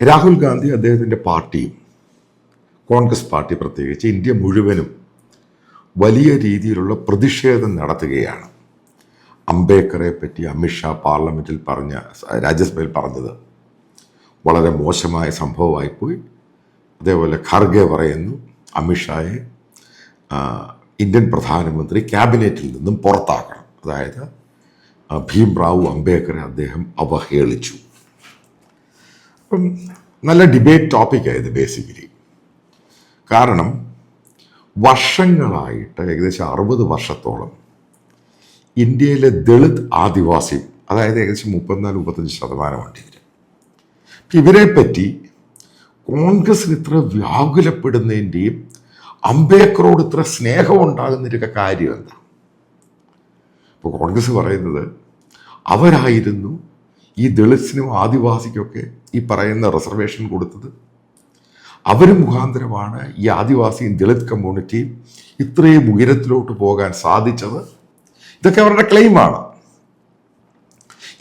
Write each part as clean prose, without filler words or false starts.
രാഹുൽ ഗാന്ധി അദ്ദേഹത്തിൻ്റെ പാർട്ടിയും കോൺഗ്രസ് പാർട്ടി പ്രത്യേകിച്ച് ഇന്ത്യ മുഴുവനും വലിയ രീതിയിലുള്ള പ്രതിഷേധം നടത്തുകയാണ്. അംബേദ്കറെ പറ്റി അമിത്ഷാ പാർലമെൻറ്റിൽ രാജ്യസഭയിൽ പറഞ്ഞത് വളരെ മോശമായ സംഭവമായിപ്പോയി. അതേപോലെ ഖർഗെ പറയുന്നു അമിത്ഷായെ ഇന്ത്യൻ പ്രധാനമന്ത്രി ക്യാബിനറ്റിൽ നിന്നും പുറത്താക്കണം. അതായത് ഭീംറാവു അംബേദ്കറെ അദ്ദേഹം അവഹേളിച്ചു. അപ്പം നല്ല ഡിബേറ്റ് ടോപ്പിക്കായത് ബേസിക്കലി. കാരണം വർഷങ്ങളായിട്ട് ഏകദേശം 60 വർഷത്തോളം ഇന്ത്യയിലെ ദളിത് ആദിവാസി, അതായത് ഏകദേശം 34-35% ഇവർ. ഇവരെ പറ്റി കോൺഗ്രസിന് ഇത്ര വ്യാകുലപ്പെടുന്നതിൻ്റെയും അംബേദ്കറോട് ഇത്ര സ്നേഹം ഉണ്ടാകുന്നതിൻ്റെയൊക്കെ കാര്യം എന്താ? ഇപ്പോൾ കോൺഗ്രസ് പറയുന്നത് അവരായിരുന്നു ഈ ദളിത്സിനും ആദിവാസിക്കൊക്കെ ഈ പറയുന്ന റിസർവേഷൻ കൊടുത്തത്. അവർ മുഖാന്തരമാണ് ഈ ആദിവാസിയും ദളിത് കമ്മ്യൂണിറ്റിയും ഇത്രയും ഉയരത്തിലോട്ട് പോകാൻ സാധിച്ചത്. ഇതൊക്കെ അവരുടെ ക്ലെയിമാണ്.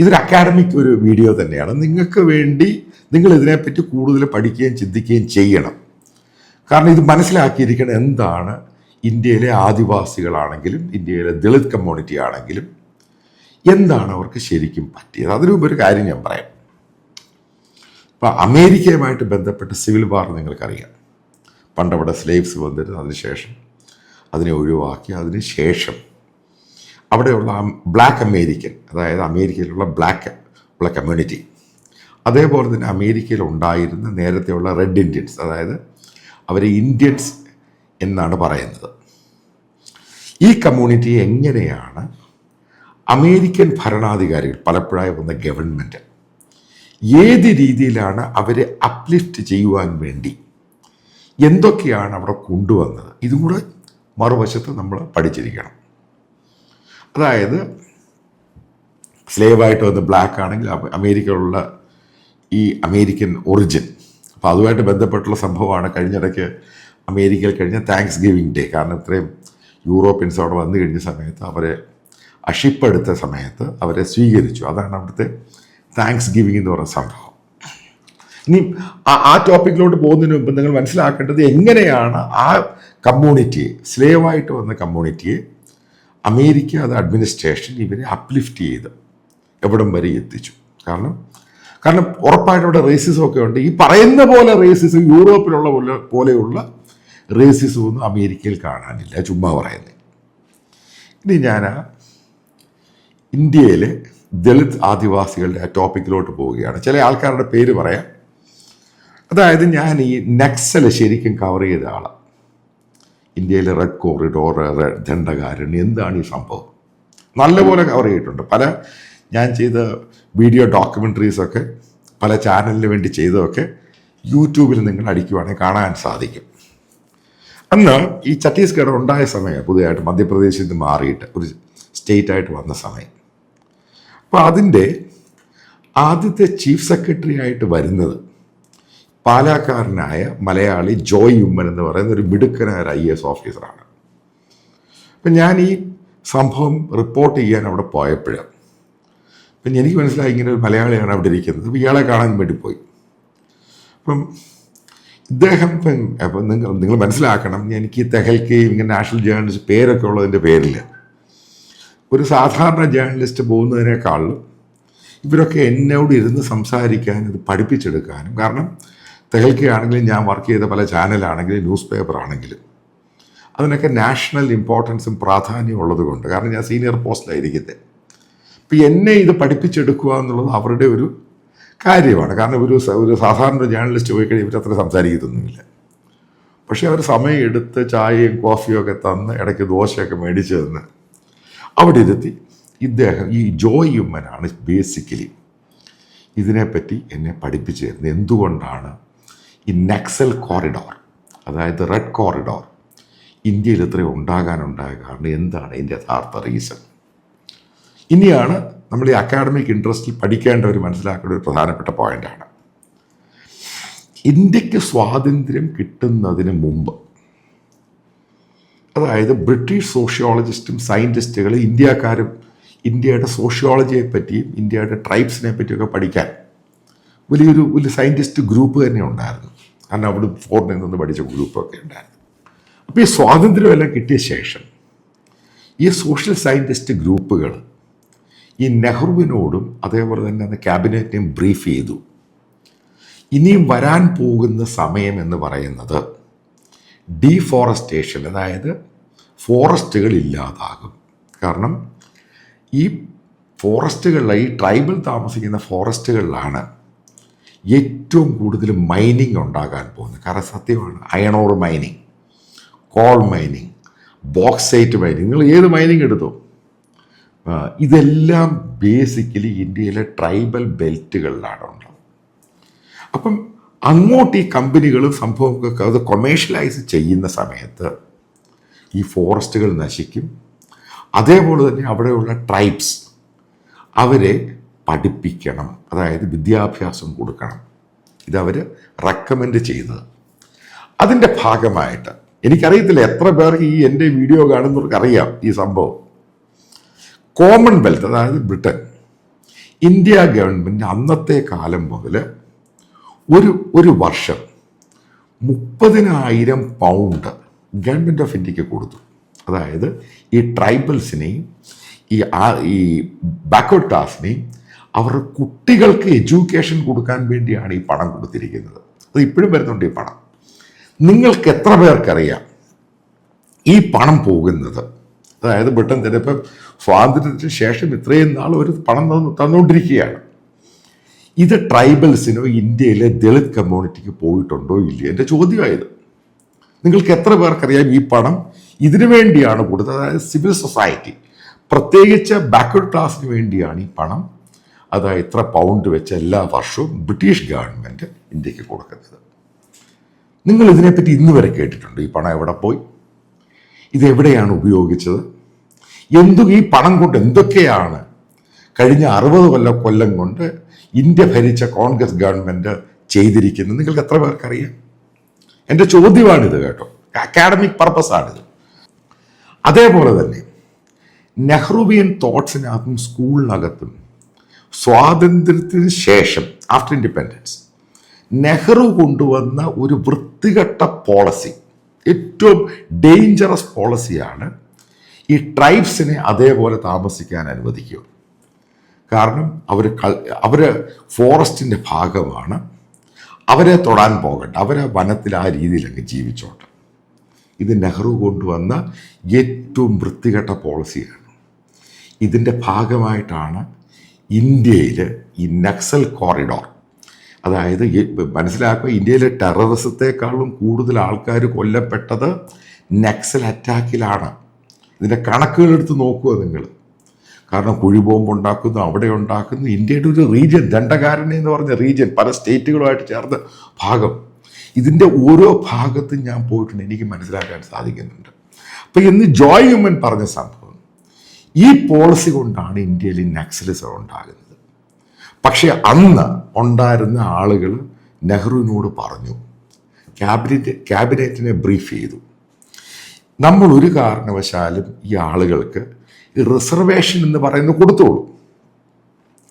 ഇതൊരു അക്കാഡമിക് ഒരു വീഡിയോ തന്നെയാണ്. നിങ്ങൾക്ക് വേണ്ടി നിങ്ങൾ ഇതിനെപ്പറ്റി കൂടുതൽ പഠിക്കുകയും ചിന്തിക്കുകയും ചെയ്യണം. കാരണം ഇത് മനസ്സിലാക്കിയിരിക്കണം എന്താണ് ഇന്ത്യയിലെ ആദിവാസികളാണെങ്കിലും ഇന്ത്യയിലെ ദളിത് കമ്മ്യൂണിറ്റി ആണെങ്കിലും എന്താണ് അവർക്ക് ശരിക്കും പറ്റിയത്. അതിനു മുമ്പ് ഒരു കാര്യം ഞാൻ പറയാം. ഇപ്പം അമേരിക്കയുമായിട്ട് ബന്ധപ്പെട്ട് സിവിൽ വാർ നിങ്ങൾക്കറിയാം. പണ്ടവിടെ സ്ലേവ്സ് വന്നിരുന്നു, അതിനുശേഷം അതിനെ ഒഴിവാക്കി, അതിനുശേഷം അവിടെയുള്ള ബ്ലാക്ക് അമേരിക്കൻ, അതായത് അമേരിക്കയിലുള്ള ബ്ലാക്ക് ഉള്ള കമ്മ്യൂണിറ്റി, അതേപോലെ തന്നെ അമേരിക്കയിൽ ഉണ്ടായിരുന്ന നേരത്തെയുള്ള റെഡ് ഇന്ത്യൻസ്, അതായത് അവരെ ഇന്ത്യൻസ് എന്നാണ് പറയുന്നത്. ഈ കമ്മ്യൂണിറ്റി എങ്ങനെയാണ് അമേരിക്കൻ ഭരണാധികാരികൾ, പലപ്പോഴായി വന്ന ഗവൺമെൻറ്, ഏത് രീതിയിലാണ് അവരെ അപ്ലിഫ്റ്റ് ചെയ്യുവാൻ വേണ്ടി എന്തൊക്കെയാണ് അവിടെ കൊണ്ടുവന്നത്, ഇതും കൂടെ മറുവശത്ത് നമ്മൾ പഠിച്ചിരിക്കണം. അതായത് സ്ലേവായിട്ട് വന്ന് ബ്ലാക്ക് ആണെങ്കിൽ അമേരിക്കയിലുള്ള ഈ അമേരിക്കൻ ഒറിജിൻ, അപ്പോൾ അതുമായിട്ട് ബന്ധപ്പെട്ടുള്ള സംഭവമാണ് കഴിഞ്ഞിടയ്ക്ക് അമേരിക്കയിൽ കഴിഞ്ഞ താങ്ക്സ് ഗിവിങ് ഡേ. കാരണം ഇത്രയും യൂറോപ്യൻസ് അവിടെ വന്നു കഴിഞ്ഞ സമയത്ത് അവരെ ഷിപ്പ് എടുത്ത സമയത്ത് അവരെ സ്വീകരിച്ചു. അതാണ് അവിടുത്തെ താങ്ക്സ് ഗിവിങ് എന്ന് പറയുന്ന സംഭവം. ഇനി ആ ടോപ്പിക്കിലോട്ട് പോകുന്നതിന് മുമ്പ് നിങ്ങൾ മനസ്സിലാക്കേണ്ടത് എങ്ങനെയാണ് ആ കമ്മ്യൂണിറ്റിയെ, സ്ലേവായിട്ട് വന്ന കമ്മ്യൂണിറ്റിയെ അമേരിക്ക, അത് അഡ്മിനിസ്ട്രേഷൻ ഇവരെ അപ്ലിഫ്റ്റ് ചെയ്ത് എവിടം വരെ എത്തിച്ചു. കാരണം ഉറപ്പായിട്ട് ഇവിടെ റേസിസം ഒക്കെ ഉണ്ട്. ഈ പറയുന്ന പോലെ റേസിസം യൂറോപ്പിലുള്ള പോലെയുള്ള റേസിസം ഒന്നും അമേരിക്കയിൽ കാണാനില്ല, ചുമ്മാ പറയുന്നത്. ഇനി ഞാൻ ഇന്ത്യയിലെ ദളിത് ആദിവാസികളുടെ ആ ടോപ്പിക്കിലോട്ട് പോവുകയാണ്. ചില ആൾക്കാരുടെ പേര് പറയാം. അതായത് ഞാൻ ഈ നക്സൽ ശരിക്കും കവർ ചെയ്ത ആളാണ്. ഇന്ത്യയിലെ റെഡ് കോറിഡോർ, ദണ്ഡകാരണ്യം, എന്താണ് ഈ സംഭവം നല്ലപോലെ കവർ ചെയ്തിട്ടുണ്ട്. ഞാൻ ചെയ്ത വീഡിയോ ഡോക്യുമെൻ്ററീസൊക്കെ പല ചാനലിന് വേണ്ടി ചെയ്തതൊക്കെ യൂട്യൂബിൽ നിങ്ങൾ അടിക്കുവാണെങ്കിൽ കാണാൻ സാധിക്കും. അന്ന് ഈ ഛത്തീസ്ഗഡ് ഉണ്ടായ സമയം, പുതിയതായിട്ട് മധ്യപ്രദേശിൽ നിന്ന് മാറിയിട്ട് ഒരു സ്റ്റേറ്റായിട്ട് വന്ന സമയം. അപ്പോൾ അതിൻ്റെ ആദ്യത്തെ ചീഫ് സെക്രട്ടറി ആയിട്ട് വരുന്നത് പാലാക്കാരനായ മലയാളി ജോയ് ഉമ്മൻ എന്ന് പറയുന്ന ഒരു മിടുക്കനായ IAS ഓഫീസറാണ്. അപ്പം ഞാൻ ഈ സംഭവം റിപ്പോർട്ട് ചെയ്യാൻ അവിടെ പോയപ്പോഴാണ് അപ്പം എനിക്ക് മനസ്സിലായി ഇങ്ങനെ ഒരു മലയാളിയാണ് അവിടെ ഇരിക്കുന്നത്. അപ്പം ഇയാളെ കാണാൻ വേണ്ടി പോയി. അപ്പം ഇദ്ദേഹം അപ്പം നിങ്ങൾ മനസ്സിലാക്കണം, എനിക്ക് ഈ തെഹൽക്കയും ഇങ്ങനെ നാഷണൽ ജേർണലിസ്റ്റ് പേരൊക്കെ ഉള്ളതിൻ്റെ പേരിൽ ഒരു സാധാരണ ജേർണലിസ്റ്റ് പോകുന്നതിനേക്കാളും ഇവരൊക്കെ എന്നോട് ഇരുന്ന് സംസാരിക്കാനും ഇത് പഠിപ്പിച്ചെടുക്കാനും, കാരണം തെഹൽക്കയാണെങ്കിലും ഞാൻ വർക്ക് ചെയ്ത പല ചാനലാണെങ്കിലും ന്യൂസ് പേപ്പർ ആണെങ്കിലും അതിനൊക്കെ നാഷണൽ ഇമ്പോർട്ടൻസും പ്രാധാന്യം ഉള്ളത് കൊണ്ട്, കാരണം ഞാൻ സീനിയർ പോസ്റ്റിലായിരിക്കുന്നത്, അപ്പം എന്നെ ഇത് പഠിപ്പിച്ചെടുക്കുക എന്നുള്ളത് അവരുടെ ഒരു കാര്യമാണ്. കാരണം ഒരു സാധാരണ ജേർണലിസ്റ്റ് പോയി കഴിഞ്ഞാൽ ഇവരത്ര സംസാരിക്കത്തൊന്നുമില്ല. പക്ഷേ അവർ സമയം എടുത്ത് ചായയും കോഫിയും ഒക്കെ തന്ന് ഇടയ്ക്ക് ദോശയൊക്കെ മേടിച്ച് തന്ന് അവിടെ ഇരുത്തി ഇദ്ദേഹം, ഈ ജോയ് ഉമ്മനാണ് ബേസിക്കലി ഇതിനെപ്പറ്റി എന്നെ പഠിപ്പിച്ചു തരുന്നത്. എന്തുകൊണ്ടാണ് ഈ നക്സൽ കോറിഡോർ, അതായത് റെഡ് കോറിഡോർ ഇന്ത്യയിൽ ഇത്രയും ഉണ്ടാകാനുണ്ടായ കാരണം എന്താണ് ഇതിൻ്റെ യഥാർത്ഥ റീസൺ. ഇനിയാണ് നമ്മൾ ഈ അക്കാഡമിക് ഇൻട്രസ്റ്റിൽ പഠിക്കേണ്ട മനസ്സിലാക്കേണ്ട ഒരു പ്രധാനപ്പെട്ട പോയിൻ്റാണ്. ഇന്ത്യക്ക് സ്വാതന്ത്ര്യം കിട്ടുന്നതിന് മുമ്പ്, അതായത് ബ്രിട്ടീഷ് സോഷ്യോളജിസ്റ്റും സയൻറ്റിസ്റ്റുകളും ഇന്ത്യക്കാരും ഇന്ത്യയുടെ സോഷ്യോളജിയെ പറ്റിയും ഇന്ത്യയുടെ ട്രൈബ്സിനെ പറ്റിയൊക്കെ പഠിക്കാൻ വലിയ സയൻറ്റിസ്റ്റ് ഗ്രൂപ്പ് തന്നെ ഉണ്ടായിരുന്നു. കാരണം അവിടെ ഫോറിനിൽ നിന്ന് പഠിച്ച ഗ്രൂപ്പൊക്കെ ഉണ്ടായിരുന്നു. അപ്പോൾ ഈ സ്വാതന്ത്ര്യമെല്ലാം കിട്ടിയ ശേഷം ഈ സോഷ്യൽ സയൻറ്റിസ്റ്റ് ഗ്രൂപ്പുകൾ ഈ നെഹ്റുവിനോടും അതേപോലെ തന്നെ അന്ന് ക്യാബിനറ്റിനെയും ബ്രീഫ് ചെയ്തു. ഇനിയും വരാൻ പോകുന്ന സമയം എന്ന് പറയുന്നത് ഡീഫോറസ്റ്റേഷൻ, അതായത് ഫോറസ്റ്റുകൾ ഇല്ലാതാകും. കാരണം ഈ ഫോറസ്റ്റുകളിലെ ഈ ട്രൈബൽ താമസിക്കുന്ന ഫോറസ്റ്റുകളിലാണ് ഏറ്റവും കൂടുതൽ മൈനിങ് ഉണ്ടാകാൻ പോകുന്നത്. കാരണം സത്യമാണ്, iron or mining, call mining, bauxite mining, നിങ്ങൾ ഏത് മൈനിങ് എടുത്തോ, ഇതെല്ലാം ബേസിക്കലി ഇന്ത്യയിലെ ട്രൈബൽ ബെൽറ്റുകളിലാണ് ഉണ്ടാവുക. അപ്പം അങ്ങോട്ട് ഈ കമ്പനികളും സംഭവമൊക്കെ അത് കൊമേഴ്ഷ്യലൈസ് ചെയ്യുന്ന സമയത്ത് ഈ ഫോറസ്റ്റുകൾ നശിക്കും. അതേപോലെ തന്നെ അവിടെയുള്ള ട്രൈബ്സ് അവരെ പഠിപ്പിക്കണം, അതായത് വിദ്യാഭ്യാസം കൊടുക്കണം. ഇതവർ റെക്കമെൻഡ് ചെയ്തത്. അതിൻ്റെ ഭാഗമായിട്ട് എനിക്കറിയത്തില്ല എത്ര പേർക്ക് ഈ എൻ്റെ വീഡിയോ കാണുന്നവർക്ക് അറിയാം ഈ സംഭവം. കോമൺവെൽത്ത്, അതായത് ബ്രിട്ടൻ, ഇന്ത്യ ഗവൺമെൻറ് അന്നത്തെ കാലം മുതൽ ഒരു വർഷം 30,000 പൗണ്ട് ഗവൺമെൻറ് ഓഫ് ഇന്ത്യക്ക് കൊടുത്തു. അതായത് ഈ ട്രൈബൽസിനെയും ഈ ബാക്ക്വേർഡ് ക്ലാസിനെയും അവരുടെ കുട്ടികൾക്ക് എഡ്യൂക്കേഷൻ കൊടുക്കാൻ വേണ്ടിയാണ് ഈ പണം കൊടുത്തിരിക്കുന്നത്. അത് ഇപ്പോഴും വരുന്നുണ്ട് ഈ പണം. നിങ്ങൾക്ക് എത്ര പേർക്കറിയാം ഈ പണം പോകുന്നത്? അതായത് ബ്രിട്ടൻ ചിലപ്പോൾ സ്വാതന്ത്ര്യത്തിന് ശേഷം ഇത്രയും നാൾ ഒരു പണം തന്നുകൊണ്ടിരിക്കുകയാണ്. ഇത് ട്രൈബൽസിനോ ഇന്ത്യയിലെ ദളിത് കമ്മ്യൂണിറ്റിക്ക് പോയിട്ടുണ്ടോ ഇല്ലയോ? എൻ്റെ ചോദ്യമായത്. നിങ്ങൾക്ക് എത്ര പേർക്കറിയാം ഈ പണം ഇതിനു വേണ്ടിയാണ് കൊടുത്തത്? അതായത് സിവിൽ സൊസൈറ്റി, പ്രത്യേകിച്ച് ബാക്ക്വേർഡ് ക്ലാസ്സിന് വേണ്ടിയാണ് ഈ പണം, അതായത് ഇത്ര പൗണ്ട് വെച്ച് എല്ലാ വർഷവും ബ്രിട്ടീഷ് ഗവൺമെൻറ് ഇന്ത്യക്ക് കൊടുക്കുന്നത്. നിങ്ങൾ ഇതിനെപ്പറ്റി ഇന്ന് വരെ കേട്ടിട്ടുണ്ട്? ഈ പണം എവിടെ പോയി? ഇതെവിടെയാണ് ഉപയോഗിച്ചത്? ഈ പണം കൊണ്ട് എന്തൊക്കെയാണ് കഴിഞ്ഞ 60 കൊല്ലം കൊണ്ട് ഇന്ത്യ ഭരിച്ച കോൺഗ്രസ് ഗവൺമെൻറ് ചെയ്തിരിക്കുന്നത്? നിങ്ങൾക്ക് എത്ര പേർക്കറിയാം? എൻ്റെ ചോദ്യമാണിത് കേട്ടോ, അക്കാഡമിക് പർപ്പസാണിത്. അതേപോലെ തന്നെ നെഹ്റുവിയൻ തോട്ട്സിനകത്തും സ്കൂളിനകത്തും സ്വാതന്ത്ര്യത്തിന് ശേഷം ആഫ്റ്റർ ഇൻഡിപെൻഡൻസ് നെഹ്റു കൊണ്ടുവന്ന ഒരു വൃത്തികെട്ട പോളിസി, ഏറ്റവും ഡേഞ്ചറസ് പോളിസിയാണ് ഈ ട്രൈബ്സിനെ അതേപോലെ താമസിക്കാൻ അനുവദിക്കുക. കാരണം അവർ ഫോറസ്റ്റിൻ്റെ ഭാഗമാണ്, അവരെ തൊടാൻ പോകണ്ട, അവരെ വനത്തിൽ ആ രീതിയിലങ്ങ് ജീവിച്ചോട്ടെ. ഇത് നെഹ്റു കൊണ്ടുവന്ന ഏറ്റവും വൃത്തികെട്ട പോളിസിയാണ്. ഇതിൻ്റെ ഭാഗമായിട്ടാണ് ഇന്ത്യയിൽ ഈ നക്സൽ കോറിഡോർ, അതായത് മനസ്സിലാക്കുക, ഇന്ത്യയിലെ ടെററിസത്തെക്കാളും കൂടുതൽ ആൾക്കാർ കൊല്ലപ്പെട്ടത് നക്സൽ അറ്റാക്കിലാണ്. ഇതിൻ്റെ കണക്കുകളെടുത്ത് നോക്കുക നിങ്ങൾ. കാരണം കുഴി ബോംബ് ഉണ്ടാക്കുന്നു, അവിടെ ഉണ്ടാക്കുന്നു. ഇന്ത്യയുടെ ഒരു റീജിയൻ, ദണ്ഡകാരണ്യം എന്ന് പറഞ്ഞ റീജിയൻ, പല സ്റ്റേറ്റുകളുമായിട്ട് ചേർന്ന ഭാഗം, ഇതിൻ്റെ ഓരോ ഭാഗത്തും ഞാൻ പോയിട്ടുണ്ട്, എനിക്ക് മനസ്സിലാക്കാൻ സാധിക്കുന്നുണ്ട്. അപ്പം എന്ന് ജോയ് ഹ്യൂമൻ പറഞ്ഞ സംഭവം, ഈ പോളിസി കൊണ്ടാണ് ഇന്ത്യയിൽ നക്സലിസം ഉണ്ടാകുന്നത്. പക്ഷേ അന്ന് ഉണ്ടായിരുന്ന ആളുകൾ നെഹ്റുവിനോട് പറഞ്ഞു, ക്യാബിനറ്റിനെ ബ്രീഫ് ചെയ്തു, നമ്മൾ ഒരു കാരണവശാലും ഈ ആളുകൾക്ക് ഈ റിസർവേഷൻ എന്ന് പറയുന്നത് കൊടുത്തോളൂ,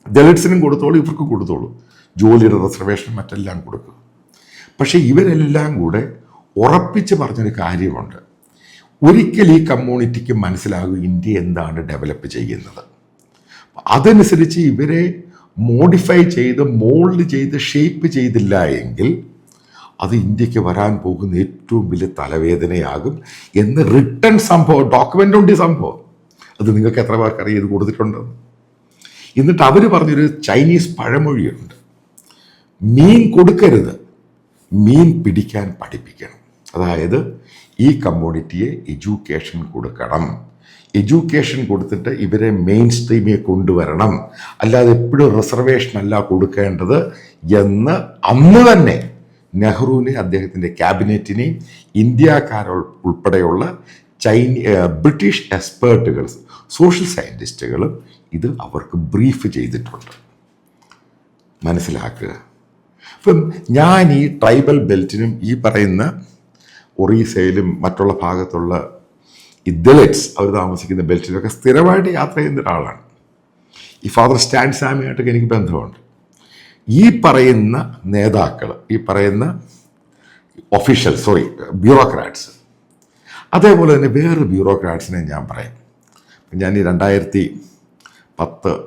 ദളിറ്റ്സിനും കൊടുത്തോളൂ, ഇവർക്ക് കൊടുത്തോളൂ, ജോലിയുടെ റിസർവേഷൻ മറ്റെല്ലാം കൊടുക്കുക. പക്ഷേ ഇവരെല്ലാം കൂടെ ഉറപ്പിച്ച് പറഞ്ഞൊരു കാര്യമുണ്ട്, ഒരിക്കൽ ഈ കമ്മ്യൂണിറ്റിക്ക് മനസ്സിലാകും ഇന്ത്യ എന്താണ് ഡെവലപ്പ് ചെയ്യുന്നത്. അതനുസരിച്ച് ഇവരെ മോഡിഫൈ ചെയ്ത് മോൾഡ് ചെയ്ത് ഷേപ്പ് ചെയ്തില്ല എങ്കിൽ അത് ഇന്ത്യക്ക് വരാൻ പോകുന്ന ഏറ്റവും വലിയ തലവേദനയാകും എന്ന് റിട്ടൺ സംഭവം, ഡോക്യുമെൻ്റ് ഉണ്ട് ഈ സംഭവം. അത് നിങ്ങൾക്ക് എത്ര പേർക്കറിയാം ഇത് കൊടുത്തിട്ടുണ്ടെന്ന്? എന്നിട്ട് അവർ പറഞ്ഞൊരു ചൈനീസ് പഴമൊഴിയുണ്ട്, മീൻ കൊടുക്കരുത്, മീൻ പിടിക്കാൻ പഠിപ്പിക്കണം. അതായത് ഈ കമ്മ്യൂണിറ്റിയെ എഡ്യൂക്കേഷൻ കൊടുക്കണം, എഡ്യൂക്കേഷൻ കൊടുത്തിട്ട് ഇവരെ മെയിൻ സ്ട്രീമിൽ കൊണ്ടുവരണം, അല്ലാതെ എപ്പോഴും റിസർവേഷൻ അല്ല കൊടുക്കേണ്ടത് എന്ന് അന്ന് തന്നെ നെഹ്റുവിനെ അദ്ദേഹത്തിൻ്റെ ക്യാബിനറ്റിനെയും ഇന്ത്യക്കാർ ഉൾപ്പെടെയുള്ള ബ്രിട്ടീഷ് എക്സ്പേർട്ടുകൾ, സോഷ്യൽ സയൻറ്റിസ്റ്റുകളും ഇത് അവർക്ക് ബ്രീഫ് ചെയ്തിട്ടുണ്ട്. മനസ്സിലാക്കുക. അപ്പം ഞാൻ ഈ ട്രൈബൽ ബെൽറ്റിനും ഈ പറയുന്ന ഒറീസയിലും മറ്റുള്ള ഭാഗത്തുള്ള ഈ ദളിറ്റ്സ് അവർ താമസിക്കുന്ന ബെൽറ്റിലൊക്കെ സ്ഥിരമായിട്ട് യാത്ര ചെയ്യുന്ന ഒരാളാണ്. ഈ ഫാദർ സ്റ്റാൻ സാമിയായിട്ടൊക്കെ എനിക്ക് ബന്ധമുണ്ട്. ഈ പറയുന്ന നേതാക്കൾ, ഈ പറയുന്ന ബ്യൂറോക്രാറ്റ്സ്, അതേപോലെ തന്നെ വേറെ ബ്യൂറോക്രാറ്റ്സിനെ ഞാൻ പറയാം. ഞാൻ ഈ 2010,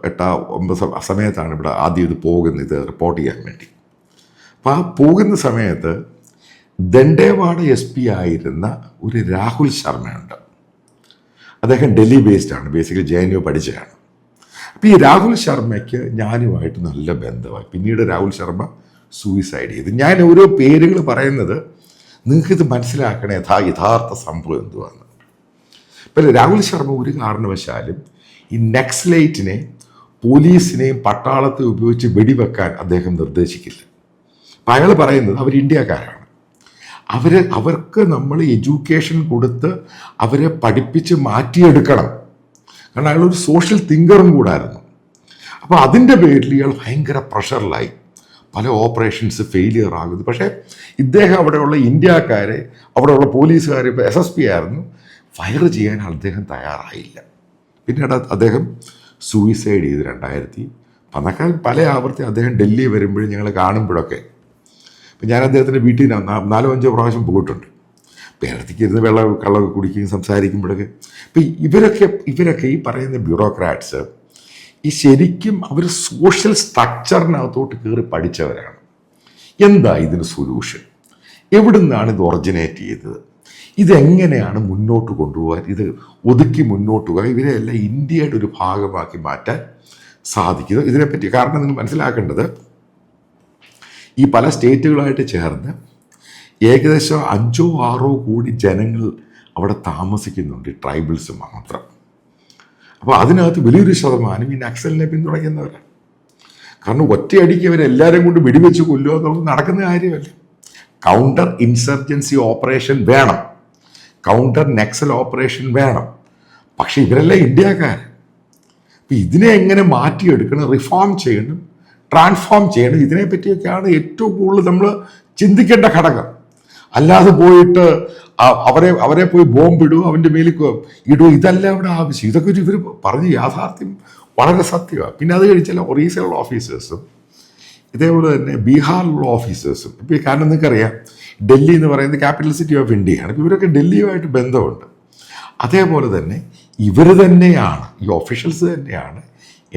2009 സമയത്താണ് ഇവിടെ ആദ്യം ഇത് പോകുന്നത്, ഇത് റിപ്പോർട്ട് ചെയ്യാൻ വേണ്ടി. അപ്പോൾ ആ പോകുന്ന സമയത്ത് ദണ്ഡേവാഡ SP ആയിരുന്ന ഒരു രാഹുൽ ശർമ്മയുണ്ട്. അദ്ദേഹം ഡൽഹി ബേസ്ഡാണ്, ബേസിക്കലി JNU പഠിച്ചതാണ്. അപ്പോൾ ഈ രാഹുൽ ശർമ്മയ്ക്ക് ഞാനുമായിട്ട് നല്ല ബന്ധമായി. പിന്നീട് രാഹുൽ ശർമ്മ സൂയിസൈഡ് ചെയ്തു. ഞാൻ ഓരോ പേരുകൾ പറയുന്നത് നിങ്ങൾക്കിത് മനസ്സിലാക്കണേ യഥാർത്ഥ സംഭവം എന്തുവാണ്. ഇപ്പം രാഹുൽ ശർമ്മ ഒരു കാരണവശാലും ഈ നക്സലൈറ്റിനെ പോലീസിനെയും പട്ടാളത്തെ ഉപയോഗിച്ച് വെടിവെക്കാൻ അദ്ദേഹം നിർദ്ദേശിക്കില്ല. അപ്പം അയാൾ പറയുന്നത് അവർ ഇന്ത്യക്കാരാണ്, അവർക്ക് നമ്മൾ എഡ്യൂക്കേഷൻ കൊടുത്ത് അവരെ പഠിപ്പിച്ച് മാറ്റിയെടുക്കണം. കാരണം അയാളൊരു സോഷ്യൽ തിങ്കറും കൂടായിരുന്നു. അപ്പോൾ അതിൻ്റെ പേരിൽ ഇയാൾ ഭയങ്കര പ്രഷറിലായി, പല ഓപ്പറേഷൻസ് ഫെയിലിയർ ആകുന്നു. പക്ഷേ ഇദ്ദേഹം അവിടെയുള്ള ഇന്ത്യക്കാരെ, അവിടെയുള്ള പോലീസുകാർ, ഇപ്പോൾ SSP ആയിരുന്നു, ഫയർ ചെയ്യാൻ അദ്ദേഹം തയ്യാറായില്ല. പിന്നീട് അദ്ദേഹം സൂയിസൈഡ് ചെയ്ത് 2010. പല ആവർത്തി അദ്ദേഹം ഡൽഹി വരുമ്പോഴും ഞങ്ങൾ കാണുമ്പോഴൊക്കെ, ഇപ്പം ഞാൻ അദ്ദേഹത്തിൻ്റെ വീട്ടിൽ 4-5 പ്രാവശ്യം പോയിട്ടുണ്ട്. പേരത്തിക്ക് ഇരുന്ന് കള്ളമൊക്കെ കുടിക്കുകയും സംസാരിക്കുമ്പോഴൊക്കെ. ഇപ്പം ഇവരൊക്കെ ഈ പറയുന്ന ബ്യൂറോക്രാറ്റ്സ് ഈ ശരിക്കും അവർ സോഷ്യൽ സ്ട്രക്ചറിനകത്തോട്ട് കയറി പഠിച്ചവരാണ്. എന്താ ഇതിന് സൊല്യൂഷൻ? എവിടെ നിന്നാണ് ഇത് ഒറിജിനേറ്റ് ചെയ്തത്? ഇതെങ്ങനെയാണ് മുന്നോട്ട് കൊണ്ടുപോകാൻ, ഇത് ഒതുക്കി മുന്നോട്ട് പോകാൻ, ഇവരെല്ലാം ഇന്ത്യയുടെ ഒരു ഭാഗമാക്കി മാറ്റാൻ സാധിക്കുന്നത്? ഇതിനെപ്പറ്റി കാരണം നിങ്ങൾ മനസ്സിലാക്കേണ്ടത്, ഈ പല സ്റ്റേറ്റുകളായിട്ട് ചേർന്ന് ഏകദേശം 5-6 കോടി ജനങ്ങൾ അവിടെ താമസിക്കുന്നുണ്ട്, ട്രൈബൽസ് മാത്രം. അപ്പോൾ അതിനകത്ത് വലിയൊരു ശതമാനം ഈ നക്സലിനെ പിന്തുണയ്ക്കുന്നവരാണ്. കാരണം ഒറ്റയടിക്ക് അവരെല്ലാവരും കൊണ്ട് വെടിവെച്ച് കൊല്ലുക എന്നുള്ളത് നടക്കുന്ന കാര്യമല്ല. കൗണ്ടർ ഇൻസർജൻസി ഓപ്പറേഷൻ വേണം, കൗണ്ടർ നക്സൽ ഓപ്പറേഷൻ വേണം. പക്ഷെ ഇവരെല്ലാം ഇന്ത്യക്കാർ. അപ്പം ഇതിനെ എങ്ങനെ മാറ്റിയെടുക്കണം, റിഫോം ചെയ്യണം, ട്രാൻസ്ഫോം ചെയ്യണം, ഇതിനെപ്പറ്റിയൊക്കെയാണ് ഏറ്റവും കൂടുതൽ നമ്മൾ ചിന്തിക്കേണ്ട ഘടകം. അല്ലാതെ പോയിട്ട് അവരെ പോയി ബോംബിടുക, അവൻ്റെ മേലിൽ ഇടുക, ഇതല്ല അവിടെ ആവശ്യം. ഇതൊക്കെ ഇവർ പറഞ്ഞ് യാഥാർത്ഥ്യം വളരെ സത്യമാണ്. പിന്നെ അത് കഴിച്ചാൽ ഒറീസയിലുള്ള ഓഫീസേഴ്സും ഇതേപോലെ തന്നെ ബീഹാറിലുള്ള ഓഫീസേഴ്സും, ഇപ്പോൾ കാരണം നിങ്ങൾക്കറിയാം ഡൽഹി എന്ന് പറയുന്നത് ക്യാപിറ്റൽ സിറ്റി ഓഫ് ഇന്ത്യയാണ്. ഇപ്പോൾ ഇവരൊക്കെ ഡൽഹിയുമായിട്ട് ബന്ധമുണ്ട്. അതേപോലെ തന്നെ ഇവർ തന്നെയാണ്, ഈ ഒഫീഷ്യൽസ് തന്നെയാണ്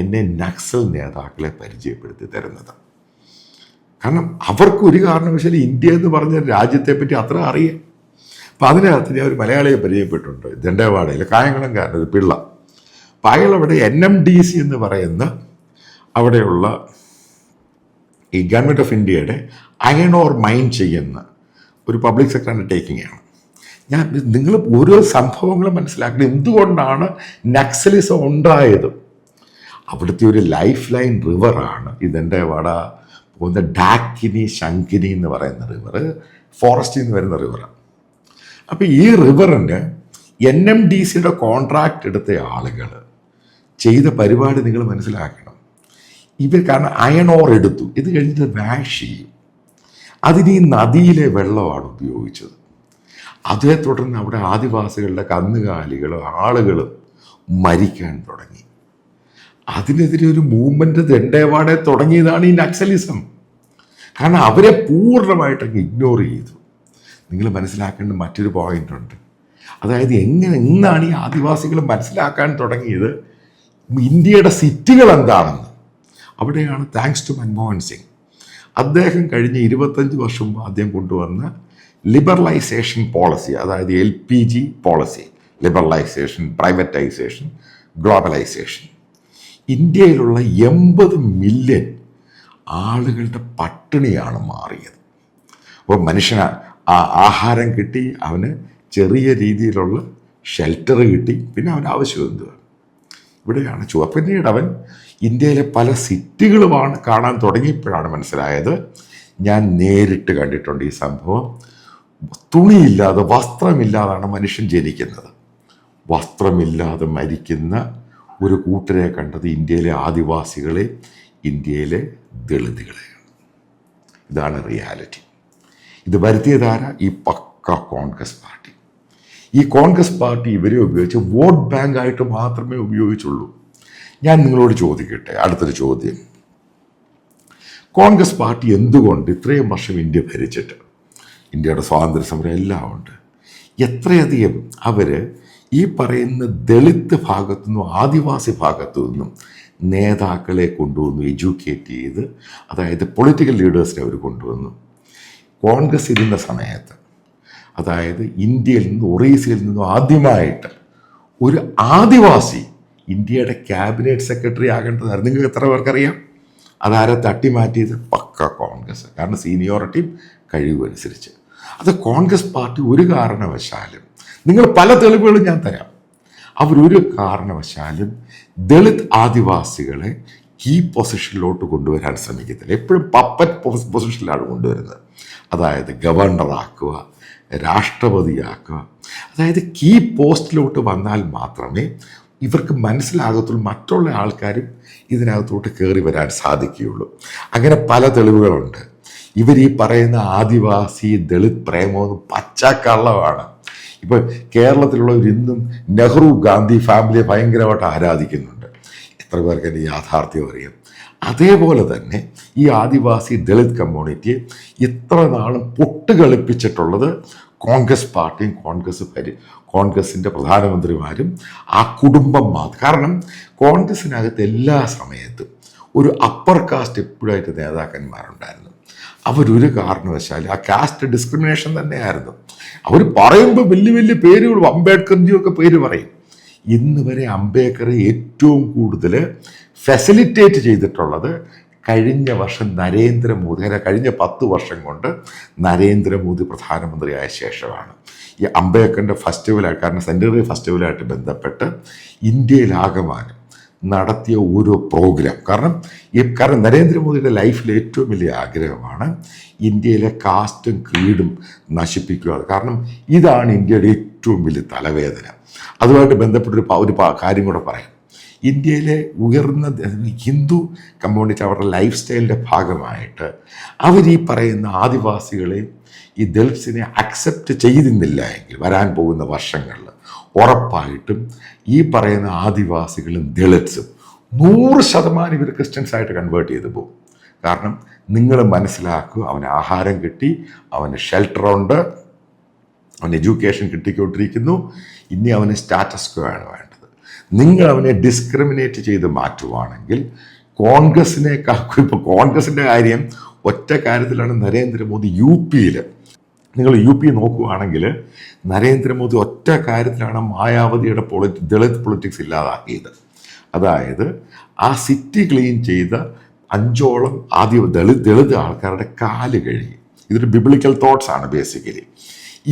എന്നെ നക്സൽ നേതാക്കളെ പരിചയപ്പെടുത്തി തരുന്നത്. കാരണം അവർക്ക് ഒരു കാരണവശാലും ഇന്ത്യ എന്ന് പറഞ്ഞ രാജ്യത്തെപ്പറ്റി അത്ര അറിയാം. അപ്പം അതിനകത്ത് ഞാൻ ഒരു മലയാളിയെ പരിചയപ്പെട്ടിട്ടുണ്ട്, ദണ്ഡേവാഡയിൽ, കായംകുളംകാരൻ ഒരു പിള്ള. അപ്പം അയാളവിടെ NMDC എന്ന് പറയുന്ന അവിടെയുള്ള ഈ ഗവൺമെൻറ് ഓഫ് ഇന്ത്യയുടെ അയൺ ഓർ മൈൻ ചെയ്യുന്ന ഒരു പബ്ലിക് സെക്ടർ അണ്ടർടേക്കിംഗ് ആണ്. നിങ്ങൾ ഓരോ സംഭവങ്ങളും മനസ്സിലാക്കണം, എന്തുകൊണ്ടാണ് നക്സലിസം ഉണ്ടായത്. അവിടുത്തെ ഒരു ലൈഫ് ലൈൻ റിവറാണ് ഈ ദണ്ഡേവാഡ പോകുന്ന ഡാക്കിനി ശങ്കിനി എന്ന് പറയുന്ന റിവർ, ഫോറസ്റ്റിൽ നിന്ന് വരുന്ന റിവറാണ്. അപ്പോൾ ഈ റിവറിന് NMDCയുടെ കോൺട്രാക്റ്റ് എടുത്ത ആളുകൾ ചെയ്ത പരിപാടി നിങ്ങൾ മനസ്സിലാക്കണം. ഇവർ കാരണം അയൺ ഓർ എടുത്തു, ഇത് കഴിഞ്ഞിട്ട് വാഷ് ചെയ്യും, അതിന് ഈ നദിയിലെ വെള്ളമാണ് ഉപയോഗിച്ചത്. അതേ തുടർന്ന് അവിടെ ആദിവാസികളുടെ കന്നുകാലികളും ആളുകളും മരിക്കാൻ തുടങ്ങി. അതിനെതിരെ ഒരു മൂവ്മെൻറ്റ് ദണ്ഡേവാഡെ തുടങ്ങിയതാണ് ഈ നക്സലിസം. കാരണം അവരെ പൂർണ്ണമായിട്ടങ്ങ് ഇഗ്നോർ ചെയ്തു. നിങ്ങൾ മനസ്സിലാക്കേണ്ട മറ്റൊരു പോയിന്റ് ഉണ്ട്. അതായത് എന്നാണ് ഈ ആദിവാസികൾ മനസ്സിലാക്കാൻ തുടങ്ങിയത് ഇന്ത്യയുടെ സിറ്റികൾ എന്താണെന്ന്. അവിടെയാണ് താങ്ക്സ് ടു മൻമോഹൻ സിംഗ്, അദ്ദേഹം കഴിഞ്ഞ 25 വർഷം ആദ്യം കൊണ്ടുവന്ന ലിബറലൈസേഷൻ പോളിസി, അതായത് LPG policy, liberalisation, privatisation, globalisation. ഇന്ത്യയിലുള്ള 80 മില്യൺ ആളുകളുടെ പട്ടിണിയാണ് മാറിയത്. അപ്പോൾ മനുഷ്യന് ആഹാരം കിട്ടി, അവന് ചെറിയ രീതിയിലുള്ള ഷെൽട്ടർ കിട്ടി, പിന്നെ അവൻ്റെ ആവശ്യം എന്തുവാണ്. ഇവിടെയാണ് പിന്നീട് അവൻ ഇന്ത്യയിലെ പല സിറ്റികളുമാണ് കാണാൻ തുടങ്ങിയപ്പോഴാണ് മനസ്സിലായത്, ഞാൻ നേരിട്ട് കണ്ടിട്ടുണ്ട് ഈ സംഭവം. തുണിയില്ലാതെ, വസ്ത്രമില്ലാതാണ് മനുഷ്യൻ ജനിക്കുന്നത്. വസ്ത്രമില്ലാതെ മരിക്കുന്ന ഒരു കൂട്ടരെ കണ്ടത് ഇന്ത്യയിലെ ആദിവാസികളെ, ഇന്ത്യയിലെ ദളിതുകളെയാണ്. ഇതാണ് റിയാലിറ്റി. ഇത് വരുത്തിയതാര? ഈ പക്ക കോൺഗ്രസ് പാർട്ടി. ഈ കോൺഗ്രസ് പാർട്ടി ഇവരെ ഉപയോഗിച്ച് വോട്ട് ബാങ്കായിട്ട് മാത്രമേ ഉപയോഗിച്ചുള്ളൂ. ഞാൻ നിങ്ങളോട് ചോദിക്കട്ടെ, അടുത്തൊരു ചോദ്യം. കോൺഗ്രസ് പാർട്ടി എന്തുകൊണ്ട് ഇത്രയും വർഷം ഇന്ത്യ ഭരിച്ചിട്ട്, ഇന്ത്യയുടെ സ്വാതന്ത്ര്യ സമരം എല്ലാം ഉണ്ട്, എത്രയധികം അവർ ഈ പറയുന്ന ദളിത് ഭാഗത്തു നിന്നും ആദിവാസി ഭാഗത്തു നിന്നും നേതാക്കളെ കൊണ്ടുവന്നു, എഡ്യൂക്കേറ്റ് ചെയ്ത്, അതായത് പൊളിറ്റിക്കൽ ലീഡേഴ്സിനെ അവർ കൊണ്ടുവന്നു. കോൺഗ്രസ് ഇരുന്ന സമയത്ത്, അതായത് ഇന്ത്യയിൽ നിന്നും ഒറീസയിൽ നിന്നും ആദ്യമായിട്ട് ഒരു ആദിവാസി ഇന്ത്യയുടെ ക്യാബിനറ്റ് സെക്രട്ടറി ആകേണ്ടതായിരുന്നു. നിങ്ങൾക്ക് എത്ര പേർക്കറിയാം? അതാരെ തട്ടിമാറ്റിയത്? പക്ക കോൺഗ്രസ്. കാരണം സീനിയോറിറ്റിയും കഴിവും അനുസരിച്ച്. അത് കോൺഗ്രസ് പാർട്ടി ഒരു കാരണവശാലും, നിങ്ങൾ പല തെളിവുകളും ഞാൻ തരാം, അവരൊരു കാരണവശാലും ദളിത് ആദിവാസികളെ ഈ പൊസിഷനിലോട്ട് കൊണ്ടുവരാൻ ശ്രമിക്കത്തില്ല. എപ്പോഴും പപ്പറ്റ് പൊസിഷനിലാണ് കൊണ്ടുവരുന്നത്. അതായത് ഗവർണറാക്കുക, രാഷ്ട്രപതിയാക്കുക, അതായത് കീ പോസ്റ്റിലോട്ട് വന്നാൽ മാത്രമേ ഇവർക്ക് മനസ്സിലാകത്തുള്ളൂ, മറ്റുള്ള ആൾക്കാരും ഇതിനകത്തോട്ട് കയറി വരാൻ സാധിക്കുകയുള്ളൂ. അങ്ങനെ പല തെളിവുകളുണ്ട്. ഇവർ ഈ പറയുന്ന ആദിവാസി ദളിത് പ്രേമം പച്ചക്കള്ളമാണ്. ഇപ്പോൾ കേരളത്തിലുള്ളവർ ഇന്നും നെഹ്റു ഗാന്ധി ഫാമിലിയെ ഭയങ്കരമായിട്ട് ആരാധിക്കുന്നുണ്ട്. എത്ര പേർക്ക് എൻ്റെ യാഥാർത്ഥ്യം അറിയാം? അതേപോലെ തന്നെ ഈ ആദിവാസി ദളിത് കമ്മ്യൂണിറ്റിയെ ഇത്ര നാളും പൊട്ടുകളിപ്പിച്ചിട്ടുള്ളത് കോൺഗ്രസ് പാർട്ടിയും കോൺഗ്രസിൻ്റെ പ്രധാനമന്ത്രിമാരും ആ കുടുംബം മാത്രം. കാരണം കോൺഗ്രസിനകത്ത് എല്ലാ സമയത്തും ഒരു അപ്പർ കാസ്റ്റ് എപ്പോഴായിട്ട് നേതാക്കന്മാരുണ്ടായിരുന്നു. അവരൊരു കാരണവശാലും ആ കാസ്റ്റ് ഡിസ്ക്രിമിനേഷൻ തന്നെയായിരുന്നു. അവർ പറയുമ്പോൾ വലിയ വലിയ പേരുകൾ, അംബേദ്കർജിയൊക്കെ പേര് പറയും. ഇന്ന് വരെ അംബേദ്കറെ ഏറ്റവും കൂടുതൽ ഫെസിലിറ്റേറ്റ് ചെയ്തിട്ടുള്ളത് കഴിഞ്ഞ വർഷം നരേന്ദ്രമോദി, കഴിഞ്ഞ 10 വർഷം കൊണ്ട് നരേന്ദ്രമോദി പ്രധാനമന്ത്രിയായ ശേഷമാണ്. ഈ അംബേദ്കറിൻ്റെ ഫെസ്റ്റിവലായിട്ട്, കാരണം സെൻറ്ററി ഫെസ്റ്റിവലായിട്ട് ബന്ധപ്പെട്ട് ഇന്ത്യയിലാകമാനം നടത്തിയ ഓരോ പ്രോഗ്രാം, കാരണം നരേന്ദ്രമോദിയുടെ ലൈഫിലെ ഏറ്റവും വലിയ ആഗ്രഹമാണ് ഇന്ത്യയിലെ കാസ്റ്റും ക്രീഡും നശിപ്പിക്കുക. കാരണം ഇതാണ് ഇന്ത്യയുടെ ഏറ്റവും വലിയ തലവേദന. അതുമായിട്ട് ബന്ധപ്പെട്ടൊരു കാര്യം കൂടെ പറയാം. ഇന്ത്യയിലെ ഉയർന്ന ഹിന്ദു കമ്മ്യൂണിറ്റി അവരുടെ ലൈഫ് സ്റ്റൈലിൻ്റെ ഭാഗമായിട്ട് അവർ ഈ പറയുന്ന ആദിവാസികളെ, ഈ ദളിത്സിനെ അക്സെപ്റ്റ് ചെയ്തിരുന്നില്ല എങ്കിൽ വരാൻ പോകുന്ന വർഷങ്ങളിൽ ഉറപ്പായിട്ടും ഈ പറയുന്ന ആദിവാസികളും ദളിത്സും 100% ഇവർ ക്രിസ്ത്യൻസായിട്ട് കൺവേർട്ട് ചെയ്ത് പോകും. കാരണം നിങ്ങൾ മനസ്സിലാക്കുക, അവന് ആഹാരം കിട്ടി, അവന് ഷെൽട്ടറുണ്ട്, അവന് എഡ്യൂക്കേഷൻ കിട്ടിക്കൊണ്ടിരിക്കുന്നു, ഇനി അവന് സ്റ്റാറ്റസ് ക്വോ ആണ് വേണ്ടത്. നിങ്ങൾ അവനെ ഡിസ്ക്രിമിനേറ്റ് ചെയ്ത് മാറ്റുവാണെങ്കിൽ ഇപ്പോൾ കോൺഗ്രസിൻ്റെ കാര്യം ഒറ്റ കാര്യത്തിലാണ് നരേന്ദ്രമോദി നിങ്ങൾ യു പി നോക്കുകയാണെങ്കിൽ നരേന്ദ്രമോദി ഒറ്റ കാര്യത്തിലാണ് മായാവതിയുടെ ദളിത് പൊളിറ്റിക്സ് ഇല്ലാതാക്കിയത്. അതായത് ആ സിറ്റി ക്ലീൻ ചെയ്ത 5ഓളം ദളിത് ആൾക്കാരുടെ കാല് കഴുകി. ഇതൊരു ബിബ്ലിക്കൽ തോട്ട്സ് ആണ് ബേസിക്കലി.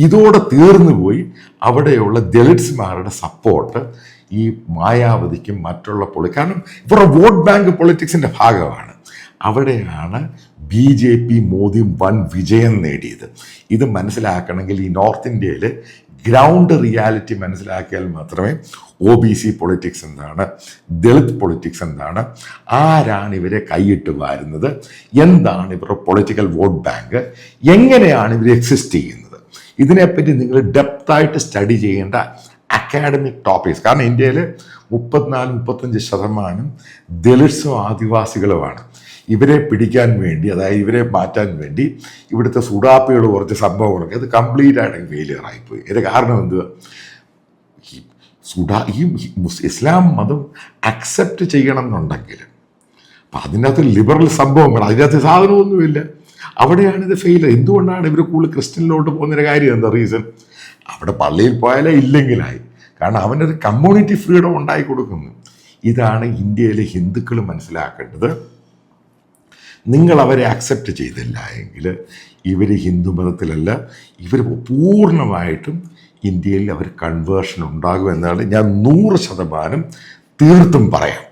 ഇതോടെ തീർന്നു പോയി. അവിടെയുള്ള ദളിത്സ്മാരുടെ സപ്പോർട്ട് ഈ മായാവതിക്കും മറ്റുള്ള കാരണം ഇവരുടെ വോട്ട് ബാങ്ക് പൊളിറ്റിക്സിൻ്റെ ഭാഗമാണ്. അവിടെയാണ് BJP മോദിയും വൻ വിജയം നേടിയത്. ഇത് മനസ്സിലാക്കണമെങ്കിൽ ഈ നോർത്ത് ഇന്ത്യയിൽ ഗ്രൗണ്ട് റിയാലിറ്റി മനസ്സിലാക്കിയാൽ മാത്രമേ OBC പൊളിറ്റിക്സ് എന്താണ്, ദളിത് പൊളിറ്റിക്സ് എന്താണ്, ആരാണ് ഇവരെ കൈയിട്ട് വാരുന്നത്, എന്താണ് ഇവരുടെ പൊളിറ്റിക്കൽ വോട്ട് ബാങ്ക്, എങ്ങനെയാണ് ഇവർ എക്സിസ്റ്റ് ചെയ്യുന്നത്, ഇതിനെപ്പറ്റി നിങ്ങൾ ഡെപ്തായിട്ട് സ്റ്റഡി ചെയ്യേണ്ട അക്കാഡമിക് ടോപ്പിക്സ്. കാരണം ഇന്ത്യയിൽ 34-35% ദളിത്സും ആദിവാസികളുമാണ്. ഇവരെ പിടിക്കാൻ വേണ്ടി, അതായത് ഇവരെ മാറ്റാൻ വേണ്ടി ഇവിടുത്തെ സുഡാപ്പികൾ കുറച്ച് സംഭവങ്ങളൊക്കെ അത് കംപ്ലീറ്റ് ആയിട്ട് ഫെയിലിയർ ആയിപ്പോയി. ഇതിൻ്റെ കാരണം എന്തുവാ? ഈ ഇസ്ലാം മതം അക്സെപ്റ്റ് ചെയ്യണം എന്നുണ്ടെങ്കിൽ അപ്പം അതിനകത്ത് ലിബറൽ സംഭവങ്ങൾ, അതിനകത്ത് സാധനമൊന്നുമില്ല. അവിടെയാണ് ഇത് ഫെയിലിയർ. എന്തുകൊണ്ടാണ് ഇവർ കൂടുതൽ ക്രിസ്ത്യനിലോട്ട് പോകുന്നതിൻ്റെ കാര്യം എന്താ റീസൺ? അവിടെ പള്ളിയിൽ പോയാലേ ഇല്ലെങ്കിലായി. കാരണം അവനൊരു കമ്മ്യൂണിറ്റി ഫ്രീഡം ഉണ്ടായി കൊടുക്കുന്നു. ഇതാണ് ഇന്ത്യയിലെ ഹിന്ദുക്കൾ മനസ്സിലാക്കേണ്ടത്. നിങ്ങൾ അവരെ അക്സെപ്റ്റ് ചെയ്തില്ല എങ്കിൽ ഇവർ ഹിന്ദു മതത്തിലല്ല, ഇവർ പൂർണ്ണമായിട്ടും ഇന്ത്യയിൽ അവർ കൺവേർഷൻ ഉണ്ടാകും എന്നാണ് ഞാൻ 100% തീർത്തും പറയാം.